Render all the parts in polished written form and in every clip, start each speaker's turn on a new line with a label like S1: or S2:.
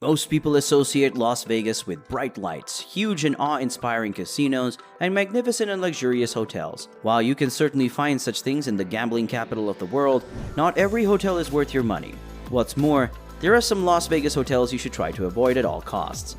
S1: Most people associate Las Vegas with bright lights, huge and awe-inspiring casinos, and magnificent and luxurious hotels. While you can certainly find such things in the gambling capital of the world, not every hotel is worth your money. What's more, there are some Las Vegas hotels you should try to avoid at all costs.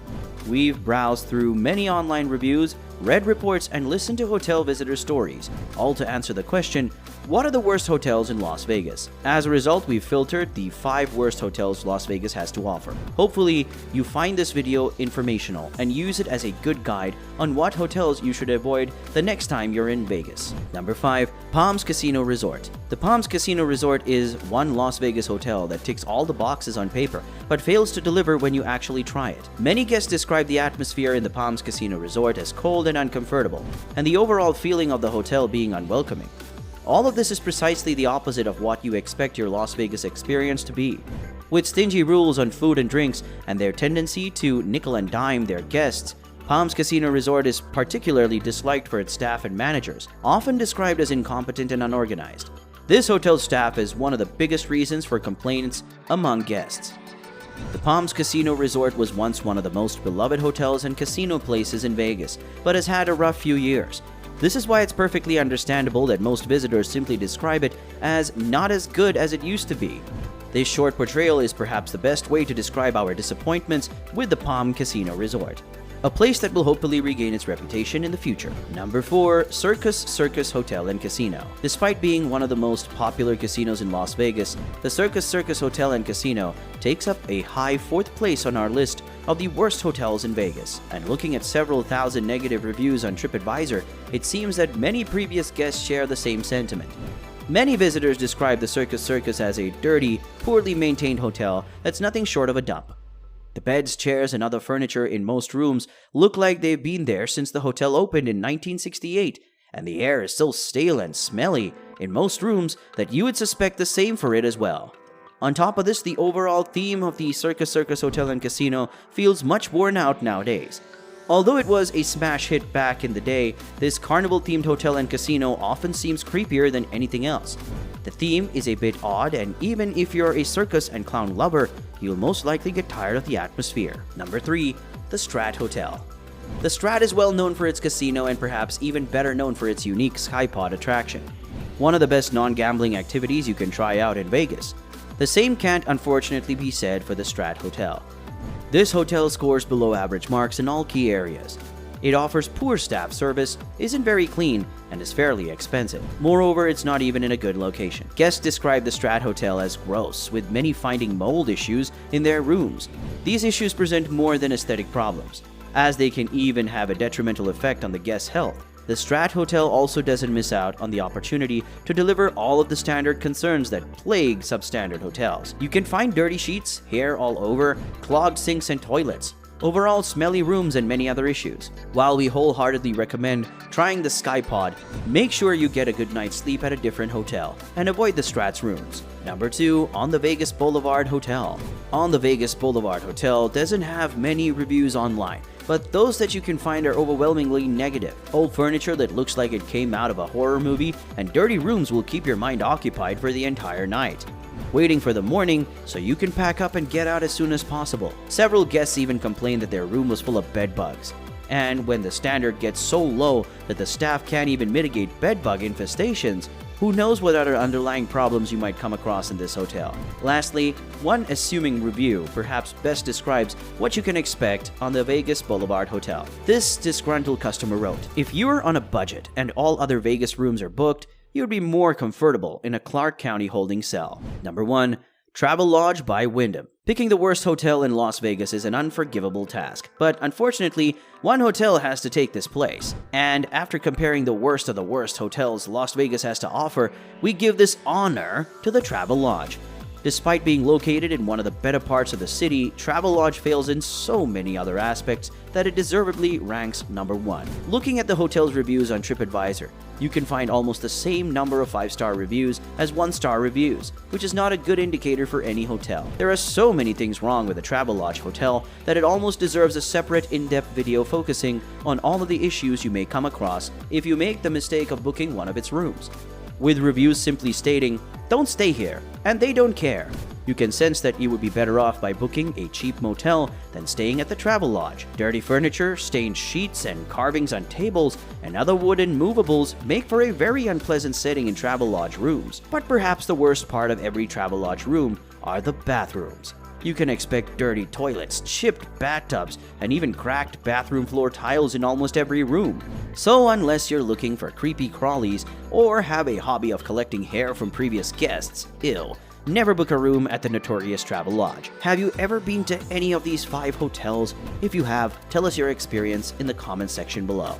S1: We've browsed through many online reviews, read reports, and listened to hotel visitor stories, all to answer the question, what are the worst hotels in Las Vegas? As a result, we've filtered the 5 worst hotels Las Vegas has to offer. Hopefully, you find this video informational and use it as a good guide on what hotels you should avoid the next time you're in Vegas. Number 5. Palms Casino Resort. The Palms Casino Resort is one Las Vegas hotel that ticks all the boxes on paper, but fails to deliver when you actually try it. Many guests describe the atmosphere in the Palms Casino Resort as cold and uncomfortable, and the overall feeling of the hotel being unwelcoming. All of this is precisely the opposite of what you expect your Las Vegas experience to be. With stingy rules on food and drinks and their tendency to nickel and dime their guests, Palms Casino Resort is particularly disliked for its staff and managers, often described as incompetent and unorganized. This hotel's staff is one of the biggest reasons for complaints among guests. The Palms Casino Resort was once one of the most beloved hotels and casino places in Vegas, but has had a rough few years. This is why it's perfectly understandable that most visitors simply describe it as not as good as it used to be. This short portrayal is perhaps the best way to describe our disappointments with the Palm Casino Resort, a place that will hopefully regain its reputation in the future. Number 4. Circus Hotel and Casino. Despite being one of the most popular casinos in Las Vegas, the Circus Hotel and Casino takes up a high 4th place on our list of the worst hotels in Vegas. And looking at several thousand negative reviews on TripAdvisor, it seems that many previous guests share the same sentiment. Many visitors describe the Circus as a dirty, poorly maintained hotel that's nothing short of a dump. The beds, chairs, and other furniture in most rooms look like they've been there since the hotel opened in 1968, and the air is so stale and smelly in most rooms that you would suspect the same for it as well. On top of this, the overall theme of the Circus Hotel and Casino feels much worn out nowadays. Although it was a smash hit back in the day, this carnival-themed hotel and casino often seems creepier than anything else. The theme is a bit odd, and even if you're a circus and clown lover, you'll most likely get tired of the atmosphere. Number 3. The Strat Hotel. The Strat is well known for its casino and perhaps even better known for its unique skypod attraction. One of the best non-gambling activities you can try out in Vegas. The same can't unfortunately be said for the Strat Hotel. This hotel scores below average marks in all key areas. It offers poor staff service, isn't very clean, and is fairly expensive. Moreover, it's not even in a good location. Guests describe the Strat Hotel as gross, with many finding mold issues in their rooms. These issues present more than aesthetic problems, as they can even have a detrimental effect on the guest's health. The Strat Hotel also doesn't miss out on the opportunity to deliver all of the standard concerns that plague substandard hotels. You can find dirty sheets, hair all over, clogged sinks and toilets, overall smelly rooms, and many other issues. While we wholeheartedly recommend trying the Skypod, make sure you get a good night's sleep at a different hotel and avoid the Strat's rooms. Number 2. On the Vegas Boulevard Hotel. On the Vegas Boulevard Hotel doesn't have many reviews online, but those that you can find are overwhelmingly negative. Old furniture that looks like it came out of a horror movie, and dirty rooms will keep your mind occupied for the entire night, waiting for the morning so you can pack up and get out as soon as possible. Several guests even complained that their room was full of bed bugs. And when the standard gets so low that the staff can't even mitigate bed bug infestations, who knows what other underlying problems you might come across in this hotel. Lastly, one assuming review perhaps best describes what you can expect on the Vegas Boulevard Hotel. This disgruntled customer wrote, "If you're on a budget and all other Vegas rooms are booked, you'd be more comfortable in a Clark County holding cell." Number 1. Travelodge by Wyndham. Picking the worst hotel in Las Vegas is an unforgivable task, but unfortunately, one hotel has to take this place. And after comparing the worst of the worst hotels Las Vegas has to offer, we give this honor to the Travelodge. Despite being located in one of the better parts of the city, Travelodge fails in so many other aspects that it deservedly ranks number 1. Looking at the hotel's reviews on TripAdvisor, you can find almost the same number of 5-star reviews as 1-star reviews, which is not a good indicator for any hotel. There are so many things wrong with the Travelodge Hotel that it almost deserves a separate in-depth video focusing on all of the issues you may come across if you make the mistake of booking one of its rooms. With reviews simply stating, "Don't stay here," and "They don't care." you can sense that you would be better off by booking a cheap motel than staying at the Travelodge. Dirty furniture, stained sheets, and carvings on tables and other wooden movables make for a very unpleasant setting in Travelodge rooms. But perhaps the worst part of every Travelodge room are the bathrooms. You can expect dirty toilets, chipped bathtubs, and even cracked bathroom floor tiles in almost every room. So unless you're looking for creepy crawlies or have a hobby of collecting hair from previous guests, never book a room at the notorious Travelodge. Have you ever been to any of these 5 hotels? If you have, tell us your experience in the comment section below.